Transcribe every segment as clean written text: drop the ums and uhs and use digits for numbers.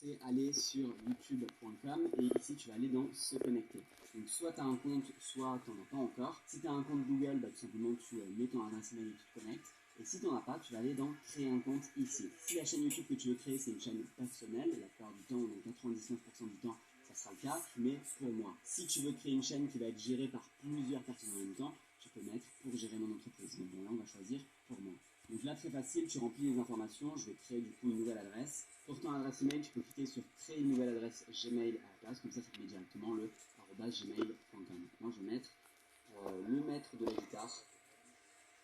c'est aller sur youtube.com et ici tu vas aller dans se connecter. Donc soit tu as un compte, soit tu n'en as pas encore. Si tu as un compte Google, tout simplement tu mets ton adresse email et tu te connectes. Et si tu n'en as pas, tu vas aller dans créer un compte ici. Si la chaîne YouTube que tu veux créer, c'est une chaîne personnelle, la plupart du temps, dans 99% du temps, ça sera le cas, tu mets pour moi. Si tu veux créer une chaîne qui va être gérée par plusieurs personnes en même temps, tu peux mettre pour gérer mon entreprise. Donc bon, là, on va choisir pour moi. Donc là, très facile, tu remplis les informations. Je vais créer du coup une nouvelle adresse. Pour ton adresse email, tu peux cliquer sur créer une nouvelle adresse Gmail à la place. Comme ça te met directement le @gmail.com. Maintenant, je vais mettre le maître de la guitare.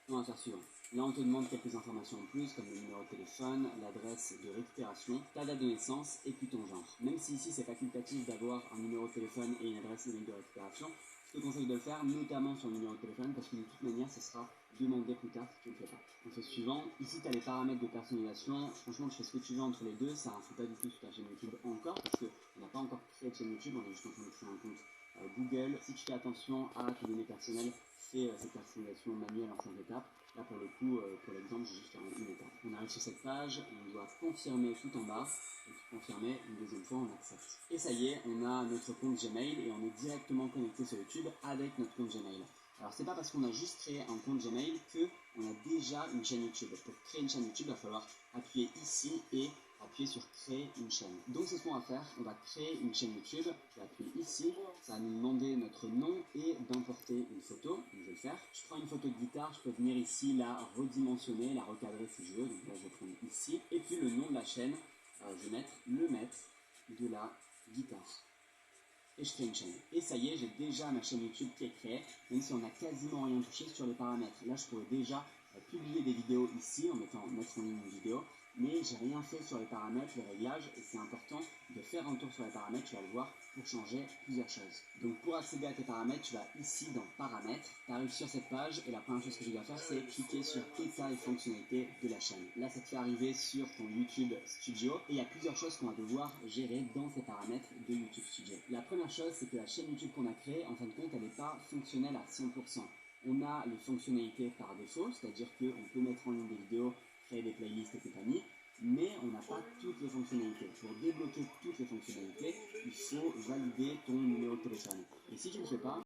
On va faire suivant. Là, on te demande quelques informations en plus, comme le numéro de téléphone, l'adresse de récupération, ta date de naissance et puis ton genre. Même si ici, c'est facultatif d'avoir un numéro de téléphone et une adresse email de récupération, je te conseille de le faire, notamment sur le numéro de téléphone, parce que de toute manière, ce sera demandé plus tard si tu ne le fais pas. On fait suivant. Ici, tu as les paramètres de personnalisation. Franchement, tu fais ce que tu veux entre les deux. Ça n'influe pas du tout sur ta chaîne YouTube encore, parce qu'on n'a pas encore créé de chaîne YouTube. On est juste en train de créer un compte Google. Si tu fais attention à tes données personnelles, fais cette personnalisation manuelle en 5 étapes. Là, pour le coup, pour l'exemple, j'ai juste fait une étape. On arrive sur cette page, on doit confirmer tout en bas, et puis confirmer une deuxième fois, on accepte. Et ça y est, on a notre compte Gmail et on est directement connecté sur YouTube avec notre compte Gmail. Alors, c'est pas parce qu'on a juste créé un compte Gmail qu'on a déjà une chaîne YouTube. Pour créer une chaîne YouTube, il va falloir appuyer ici et appuyer sur créer une chaîne. Donc c'est ce qu'on va faire, on va créer une chaîne YouTube, je vais appuyer ici, ça va nous demander notre nom et d'importer une photo, donc je vais le faire. Je prends une photo de guitare, je peux venir ici la redimensionner, la recadrer si je veux, donc là je vais prendre ici, et puis le nom de la chaîne, je vais mettre le maître de la guitare. Et je crée une chaîne. Et ça y est, j'ai déjà ma chaîne YouTube qui est créée, même si on n'a quasiment rien touché sur les paramètres. Là, je pourrais déjà publier des vidéos ici en mettre en ligne une vidéo, mais j'ai rien fait sur les paramètres, les réglages, et c'est important de faire un tour sur les paramètres, tu vas le voir, pour changer plusieurs choses. Donc pour accéder à tes paramètres, tu vas ici dans paramètres, tu arrives sur cette page, et la première chose que tu dois faire, c'est cliquer sur état et fonctionnalités de la chaîne. Là, ça te fait arriver sur ton YouTube Studio, et il y a plusieurs choses qu'on va devoir gérer dans ces paramètres de YouTube Studio. La première chose, c'est que la chaîne YouTube qu'on a créée, en fin de compte, elle n'est pas fonctionnelle à 100%. On a les fonctionnalités par défaut, c'est-à-dire qu'on peut mettre en ligne des vidéos, créer des playlists et compagnie, mais on n'a pas toutes les fonctionnalités. Pour débloquer toutes les fonctionnalités, il faut valider ton numéro de téléphone. Et si tu ne le fais pas,